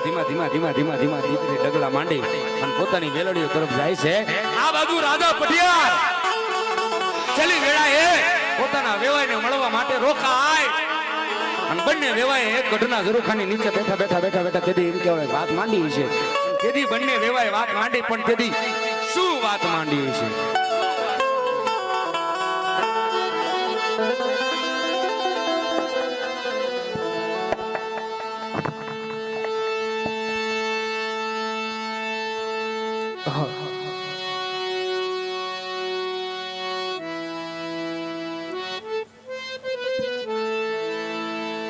ધીમા ધીમા ધીમા ધીમા ધીમા દીકરી ડગલા માંડી અને પોતાની વેલડીઓ તરફ જાય છે. આ બાજુ રાજા પટિયાર ચલી વેળાએ પોતાના વેવાઈને મળવા માટે રોકાય અને બંને વેવાએ એક ગઢના ઝરૂખાની નીચે બેઠા બેઠા બેઠા બેઠા તેદી એમ કહેવાય વાત માંડી છે. તેદી બંને વેવાએ વાત માંડી, પણ તેદી શું વાત માંડી છે?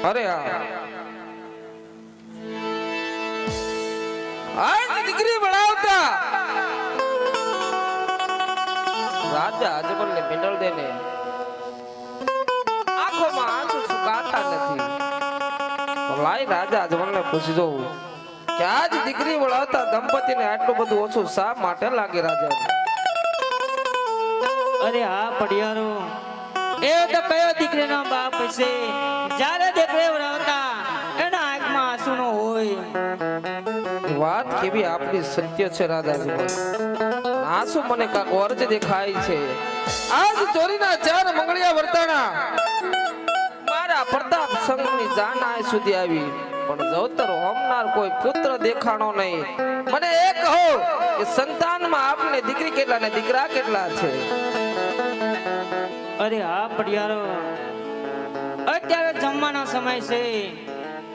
અરે આજ દીકરી બનાવતા રાજા અજમલ ને પિંડલ દે ને આંખોમાં આંસુ સુકાતા નથી. તો લાઈ રાજા અજમલ ને પૂછી દઉં કે આજ દીકરી વળાવતા દંપતીને આટલું બધું ઓછું શા માટે લાગે રાજા? અરે હા પડિયારો, એ તો કયો દીકરીનો બાપ છે જ્યારે દીકરી વળાવતા એના આંખમાં આંસુ ન હોય. વાત કેવી આપની સત્ય છે રાજાજી. આંસુ મને કાક વર્જ દેખાય છે. આજ ચોરીના 4 મંગળિયા વર્તાણા મારા પ્રતાપ સંઘની જાન આય સુધી આવી, પણ જવતર હોમનાર કોઈ પુત્ર દેખાણો નહીં. મને એ કહો કે સંતાનમાં આપને દીકરી કેટલા ને દીકરા કેટલા છે? અરે હા પડિયારો, અત્યારે જમવાનો સમય છે,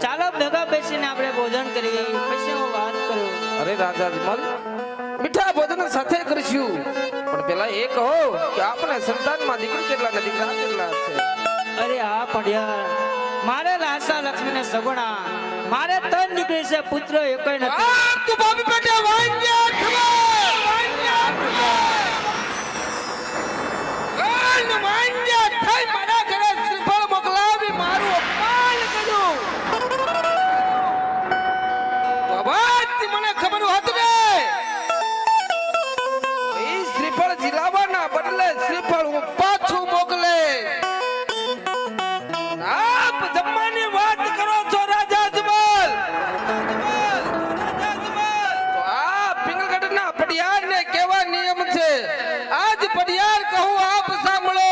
ચાલો ભેગા બેસીને આપણે ભોજન કરીએ, પછી હું વાત કરું. અરે રાજા અજમલ, મીઠા ભોજન સાથે કરીશું, પણ પેલા એ કહો કે આપને સંતાનમાં દીકરી કેટલા ને દીકરા કેટલા છે? અરે હા પડિયાર, મારે રાસા લક્ષ્મી ને સગુણા, મારે 3 દીકરી છે, પુત્ર એકોય નથી. તું બાપી બેટા વાંગ્યા ખબર વાંગ્યા થઈ મારા ઘરે શ્રીફળ મોકલાવી મારું અપમાન કર્યું. તો વાત મને ખબર હોત ને એ શ્રીફળ જીલાવાના બદલે શ્રીફળ હું પાછું મોકલે. આપ જમવાની વાત કરો છો રાજા અજમલ. તો આ પિંગલગઢના પડિયારને કેવા નિયમ છે? આજ પડિયાર કહું આપ સાંભળો.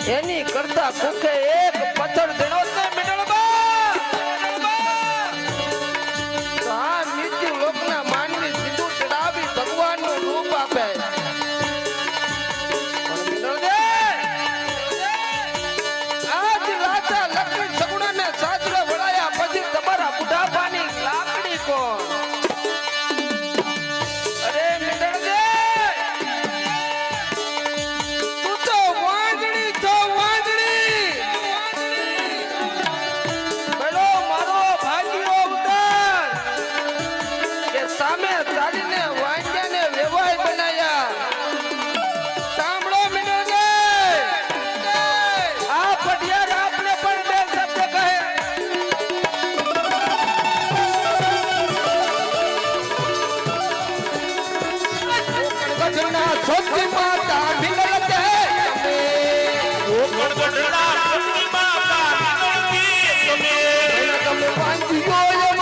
એની કરતા કુકે એક પથ્થર દેણો ને મિનળબા તો આ નીતિ લોકના માનવી સીધું ચડાવી ભગવાનનું રૂપ આપે પણ મિનળદે આજ રાજા લક્ષ્મી સગુણાને સાસરે વળાયા પછી તમારા બુઢાપાની લાકડી કોણ અરે મિનળદે સામે ચાલીને વાંગ્યાને વેવાય બનાયા સાંભળો મિનળદે આ પઢિયાર આપને પણ બે શબ્દ કહે ગઢના સોતી માતા મિનળદે ગઢના સોતી માતા મિનળદે તમે વાંગ્યો એમ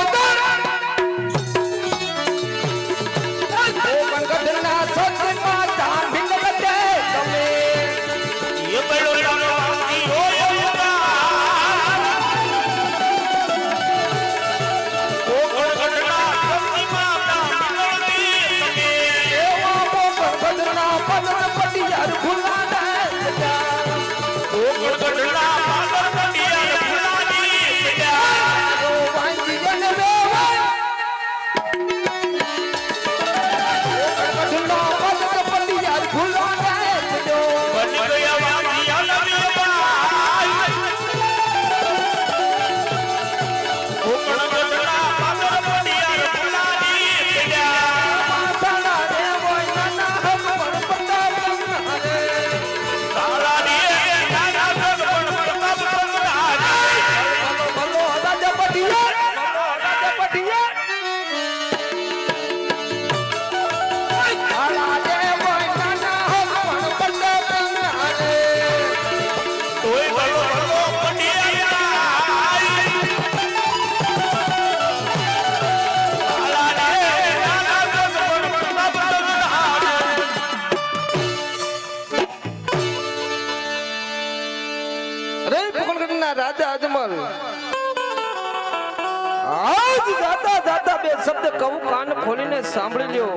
રાજા અજમલ આજ જાતા જાતા બે શબ્દ કહું કાન ખોલીને સાંભળી લ્યો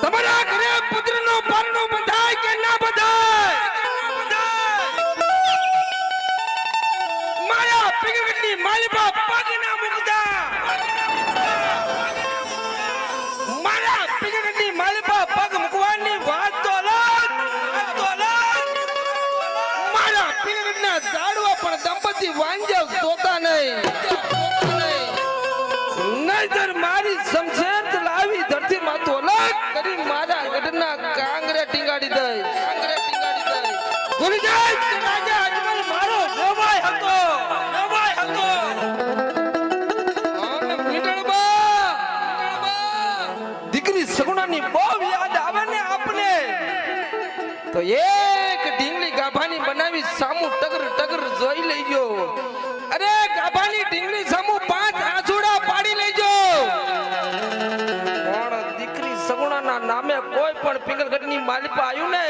તમારા ઘરે પુત્રનો પરણો બંધાય કે ના બંધાય મારા પીગળની માલિબા પગ ના મુકતા મારા પીગળની માલિબા પગ મુકવાની વાત તો ઝાડવા પણ દંપતી વાંજ્યા જોતા નહીં નહીતર મારી શમશેર લાવી ધરતી માથો અલગ કરી મારા ગઢના કાંગરે ટીંગાડી દઈ ભૂલી જાય કે રાજા અજમલ મારો વેવાય હતો અને મિનળબા દીકરી સગુણાની બહુ યાદ આવે ને આપને તો એક ઢીંગલી ગાભાની બનાવી સામુ ટગર ટગર જોઈ લેજો અરે ગાભાની ઢીંગલી સામુ 5 આંસુડા પાડી લેજો પણ દીકરી સગુણાના નામે કોઈ પણ પિંગલગઢની માલિપા આવ્યું ને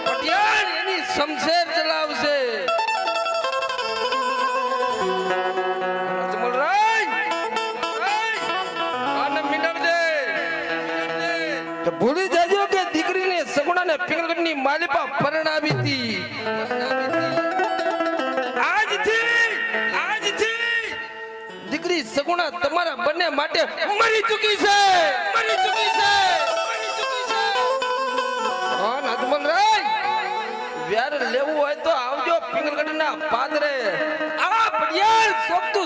પટિયાર એની શમશેર ચલાવશે તો ભૂલી જજો કે દીકરીને સગુણાને પિંગલગઢની માલિપા પરણાવી હતી આજથી દીકરી સગુણા તમારા બંને માટે મરી ચૂકી છે વેર લેવું હોય તો આવજો પિંગલગઢના પાદરે આ પડિયાળ સોગતું